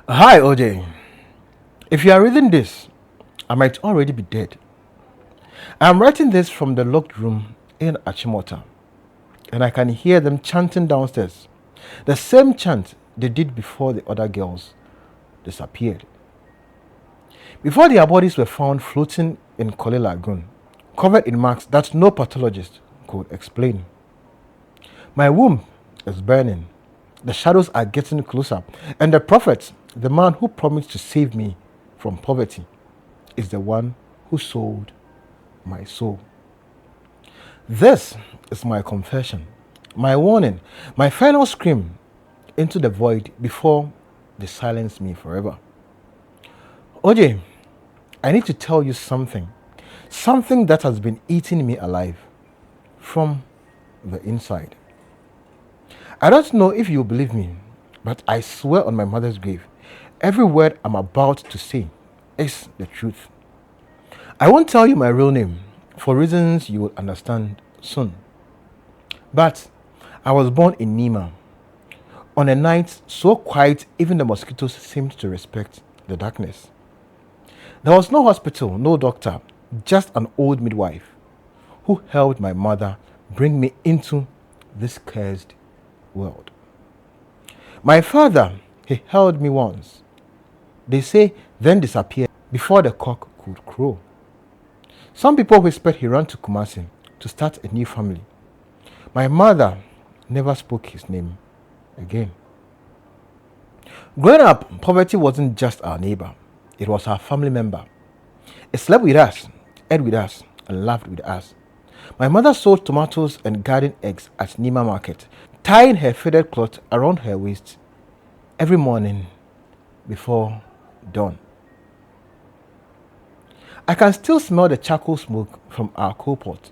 Hi, OJ. If you are reading this, I might already be dead. I'm writing this from the locked room in Achimota, and I can hear them chanting downstairs. The same chant they did before the other girls disappeared. Before their bodies were found floating in Kole Lagoon, covered in marks that no pathologist could explain. My womb is burning. The shadows are getting closer, and the prophet, the man who promised to save me from poverty, is the one who sold my soul. This is my confession, my warning, my final scream into the void before they silence me forever. OJ, I need to tell you something that has been eating me alive from the inside. I don't know if you believe me, but I swear on my mother's grave, every word I'm about to say is the truth. I won't tell you my real name for reasons you will understand soon. But I was born in Nima on a night so quiet even the mosquitoes seemed to respect the darkness. There was no hospital, no doctor, just an old midwife who helped my mother bring me into this cursed world. My father, he held me once. They say then disappeared before the cock could crow. Some people whispered he ran to Kumasi to start a new family. My mother never spoke his name again. Growing up, poverty wasn't just our neighbor, it was our family member. It slept with us, ate with us, and laughed with us. My mother sold tomatoes and garden eggs at Nima market, tying her faded cloth around her waist every morning before dawn. I can still smell the charcoal smoke from our coal pot,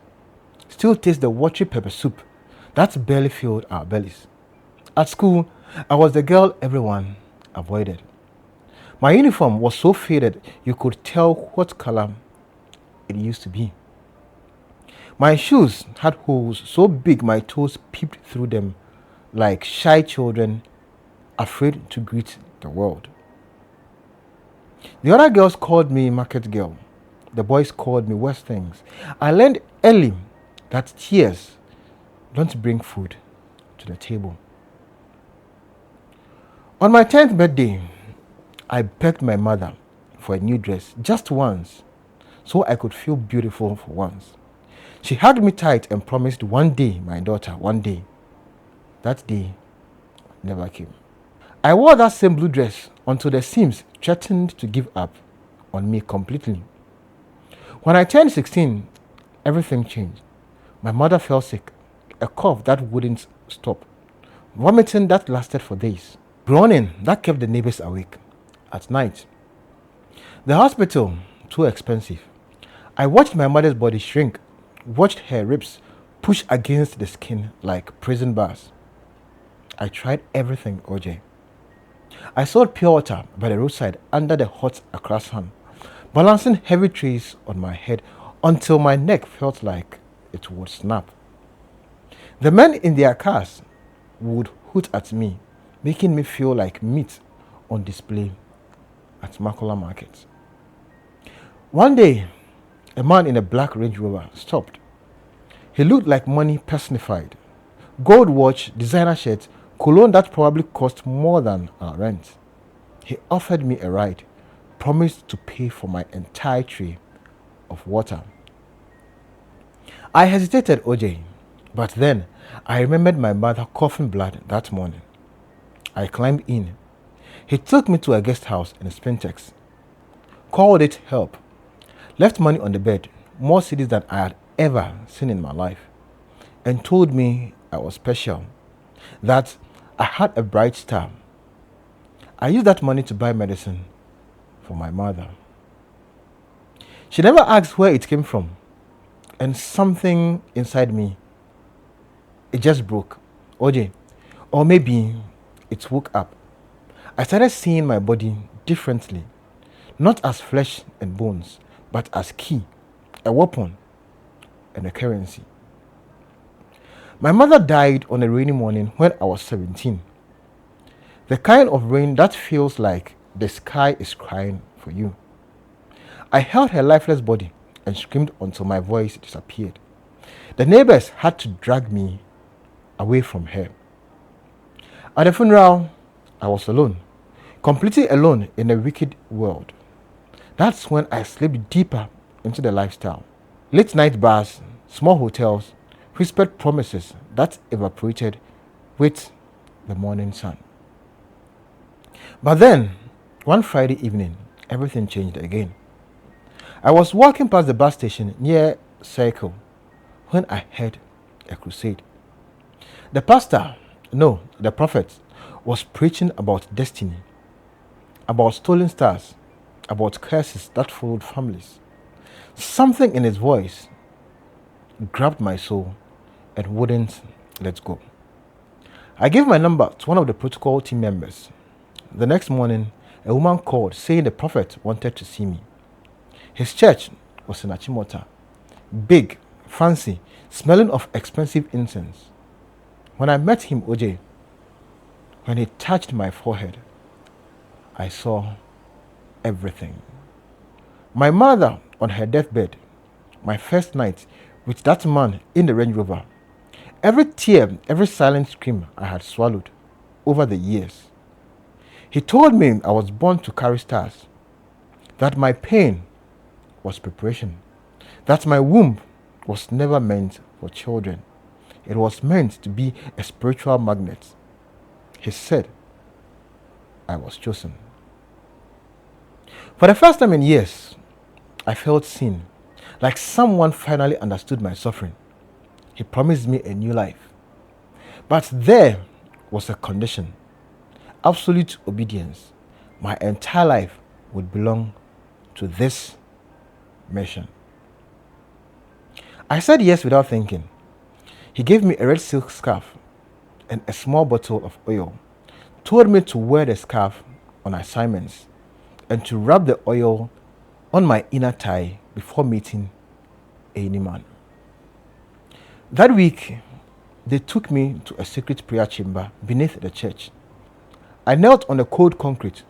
still taste the watery pepper soup that barely filled our bellies. At school, I was the girl everyone avoided. My uniform was so faded you could tell what color it used to be. My shoes had holes so big my toes peeped through them like shy children afraid to greet the world. The other girls called me market girl. The boys called me worse things. I learned early that tears don't bring food to the table. On my 10th birthday, I begged my mother for a new dress just once so I could feel beautiful for once. She hugged me tight and promised one day, my daughter, one day. That day never came. I wore that same blue dress until the seams threatened to give up on me completely. When I turned 16, everything changed. My mother fell sick, a cough that wouldn't stop, vomiting that lasted for days, groaning that kept the neighbors awake at night. The hospital, too expensive. I watched my mother's body shrink, watched her ribs push against the skin like prison bars. I tried everything, OJ. I sold pure water by the roadside under the hot Accra sun, balancing heavy trays on my head until my neck felt like it would snap. The men in their cars would hoot at me, making me feel like meat on display at Makola Market. One day, a man in a black Range Rover stopped. He looked like money personified. Gold watch, designer shirt, cologne that probably cost more than our rent. He offered me a ride, promised to pay for my entire tray of water. I hesitated, OJ, but then I remembered my mother coughing blood that morning. I climbed in. He took me to a guest house in Spintex, called it help, left money on the bed, more cities than I had ever seen in my life, and told me I was special, that I had a bright star. I used that money to buy medicine for my mother. She never asked where it came from, and something inside me, it just broke. OJ, or maybe it woke up. I started seeing my body differently, not as flesh and bones, but as key, a weapon, and a currency. My mother died on a rainy morning when I was 17. The kind of rain that feels like The sky is crying for you. I held her lifeless body and screamed until my voice disappeared. The neighbors had to drag me away from her. At the funeral, I was alone, completely alone in a wicked world. That's when I slipped deeper into the lifestyle. Late night bars, small hotels, whispered promises that evaporated with the morning sun. But then, one Friday evening, everything changed again. I was walking past the bus station near Circle when I heard a crusade. The prophet, was preaching about destiny, about stolen stars, about curses that followed families. Something in his voice grabbed my soul and wouldn't let go. I gave my number to one of the protocol team members. The next morning, a woman called saying the prophet wanted to see me. His church was in Achimota, big, fancy, smelling of expensive incense. When I met him, OJ, when he touched my forehead, I saw everything. My mother on her deathbed, my first night with that man in the Range Rover, every tear, every silent scream I had swallowed over the years. He told me I was born to carry stars, that my pain was preparation, that my womb was never meant for children. It was meant to be a spiritual magnet. He said I was chosen. For the first time in years, I felt seen, like someone finally understood my suffering. He promised me a new life. But there was a condition: absolute obedience. My entire life would belong to this mission. I said yes without thinking. He gave me a red silk scarf and a small bottle of oil, told me to wear the scarf on assignments and to rub the oil on my inner thigh before meeting any man. That week, they took me to a secret prayer chamber beneath the church. I knelt on the cold concrete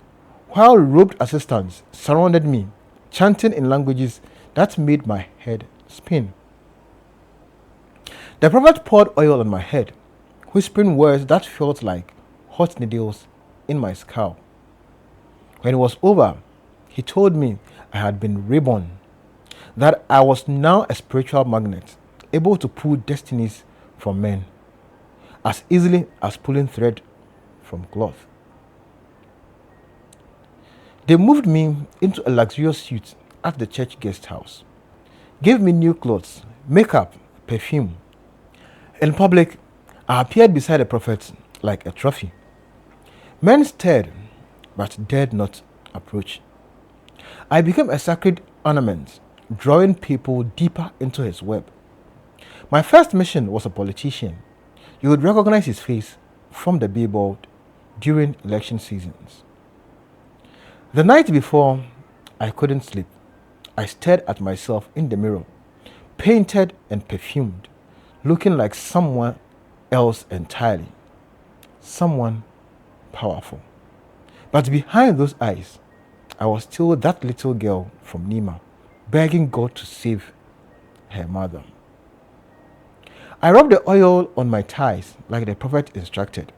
while robed assistants surrounded me, chanting in languages that made my head spin. The prophet poured oil on my head, whispering words that felt like hot needles in my scalp. When it was over, he told me I had been reborn, that I was now a spiritual magnet, able to pull destinies from men as easily as pulling thread from cloth. They moved me into a luxurious suite at the church guest house, gave me new clothes, makeup, perfume. In public, I appeared beside the prophet like a trophy. Men stared, but dared not approach. I became a sacred ornament, drawing people deeper into his web. My first mission was a politician. You would recognize his face from the billboard during election seasons. The night before, I couldn't sleep. I stared at myself in the mirror, painted and perfumed, looking like someone else entirely, someone powerful. But behind those eyes, I was still that little girl from Nima, begging God to save her mother. I rubbed the oil on my thighs like the prophet instructed.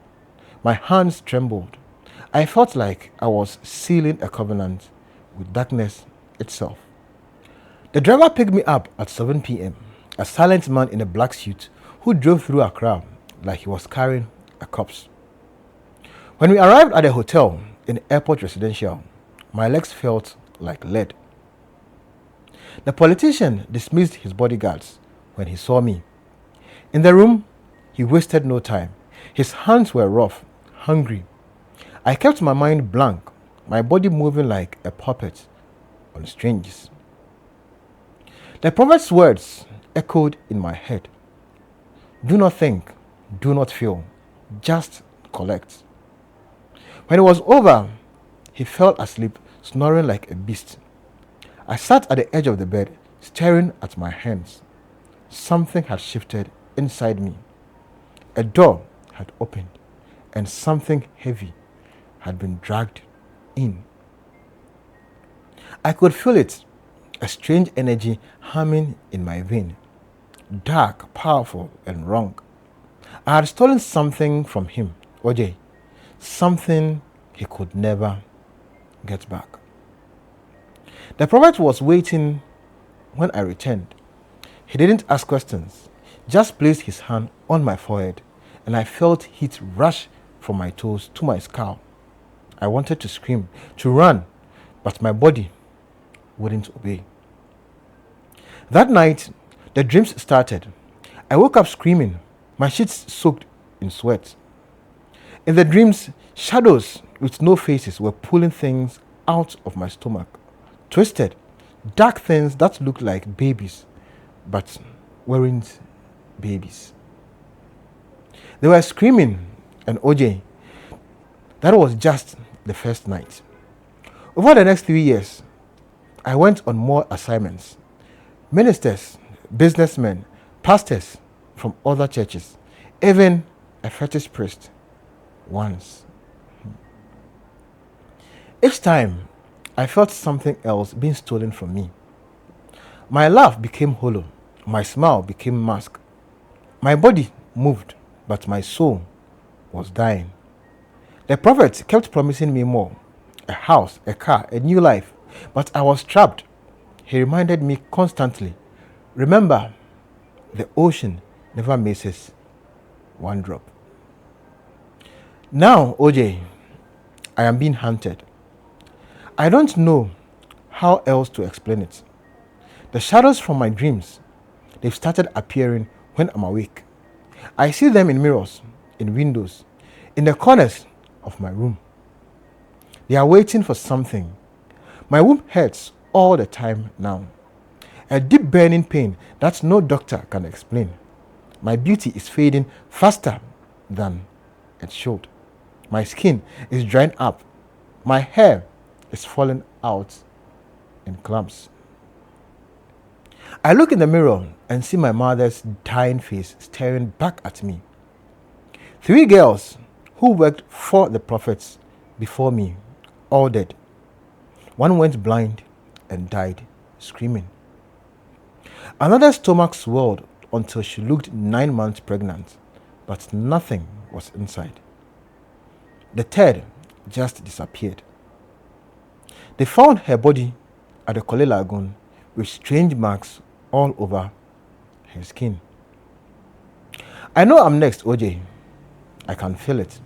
My hands trembled. I felt like I was sealing a covenant with darkness itself. The driver picked me up at 7 p.m., a silent man in a black suit who drove through Accra like he was carrying a corpse. When we arrived at the hotel in Airport Residential, my legs felt like lead. The politician dismissed his bodyguards when he saw me. In the room, he wasted no time. His hands were rough, hungry. I kept my mind blank, my body moving like a puppet on strings. The prophet's words echoed in my head. Do not think, do not feel, just collect. When it was over, he fell asleep, snoring like a beast. I sat at the edge of the bed, staring at my hands. Something had shifted inside me. A door had opened, and something heavy had been dragged in. I could feel it, a strange energy humming in my vein. Dark, powerful, and wrong. I had stolen something from him, OJ. Something he could never get back. The prophet was waiting when I returned. He didn't ask questions, just placed his hand on my forehead, and I felt heat rush from my toes to my scalp. I wanted to scream, to run, but my body wouldn't obey. That night, the dreams started. I woke up screaming, my sheets soaked in sweat. In the dreams, shadows with no faces were pulling things out of my stomach. Twisted, dark things that looked like babies, but weren't babies. They were screaming, and OJ, that was just the first night. Over the next 3 years, I went on more assignments. Ministers, businessmen, pastors from other churches, even a fetish priest once. Each time, I felt something else being stolen from me. My laugh became hollow. My smile became masked. My body moved, but my soul was dying. The prophet kept promising me more, a house, a car, a new life, but I was trapped. He reminded me constantly, remember, the ocean never misses one drop. Now, OJ, I am being hunted. I don't know how else to explain it. The shadows from my dreams, they've started appearing when I'm awake. I see them in mirrors, in windows, in the corners of my room. They are waiting for something. My womb hurts all the time now. A deep burning pain that no doctor can explain. My beauty is fading faster than it should. My skin is drying up. My hair is falling out in clumps. I look in the mirror and see my mother's dying face staring back at me. 3 girls who worked for the prophets before me, all dead. One went blind and died screaming. Another stomach swelled until she looked 9 months pregnant, but nothing was inside. The third just disappeared. They found her body at the Kole Lagoon with strange marks all over her skin. I know I'm next, OJ. I can feel it.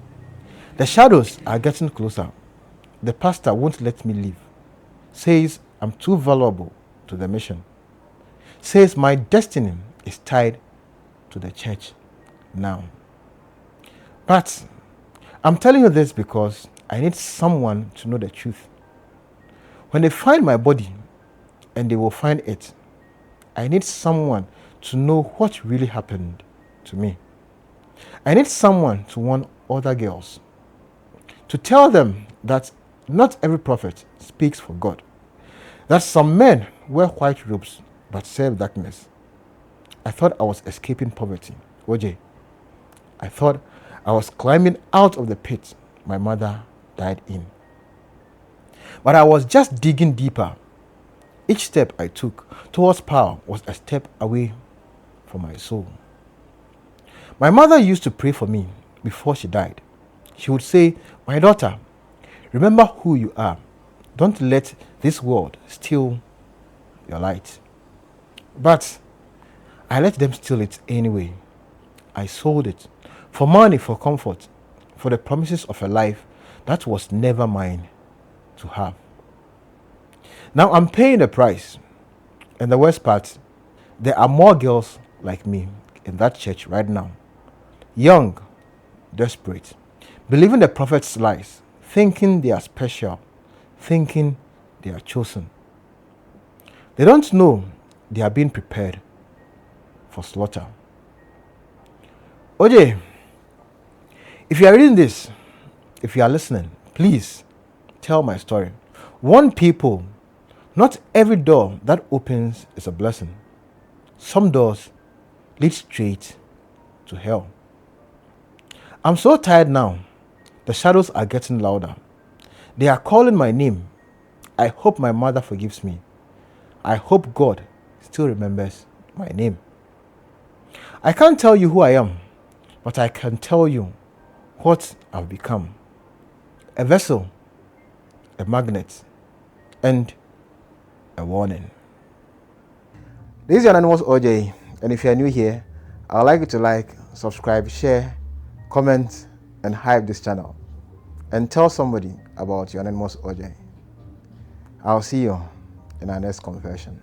The shadows are getting closer. The pastor won't let me leave. Says I'm too valuable to the mission. Says my destiny is tied to the church now. But I'm telling you this because I need someone to know the truth. When they find my body, and they will find it, I need someone to know what really happened to me. I need someone to warn other girls, to tell them that not every prophet speaks for God, that some men wear white robes but serve darkness. I thought I was escaping poverty, OJ. I thought I was climbing out of the pit my mother died in. But I was just digging deeper. Each step I took towards power was a step away from my soul. My mother used to pray for me before she died. She would say, "My daughter, remember who you are. Don't let this world steal your light." But I let them steal it anyway. I sold it for money, for comfort, for the promises of a life that was never mine to have. Now I'm paying the price. And the worst part, there are more girls like me in that church right now. Young, desperate, believing the prophet's lies, thinking they are special, thinking they are chosen. They don't know they are being prepared for slaughter. OJ, if you are reading this, if you are listening, please tell my story. Warn people, not every door that opens is a blessing. Some doors lead straight to hell. I'm so tired now. The shadows are getting louder. They are calling my name. I hope my mother forgives me. I hope God still remembers my name. I can't tell you who I am, but I can tell you what I've become. A vessel, a magnet, and a warning. This is your anonymous OJ, and if you are new here, I would like you to like, subscribe, share, comment, and hype this channel. And tell somebody about your anonymous OJ. I'll see you in our next conversion.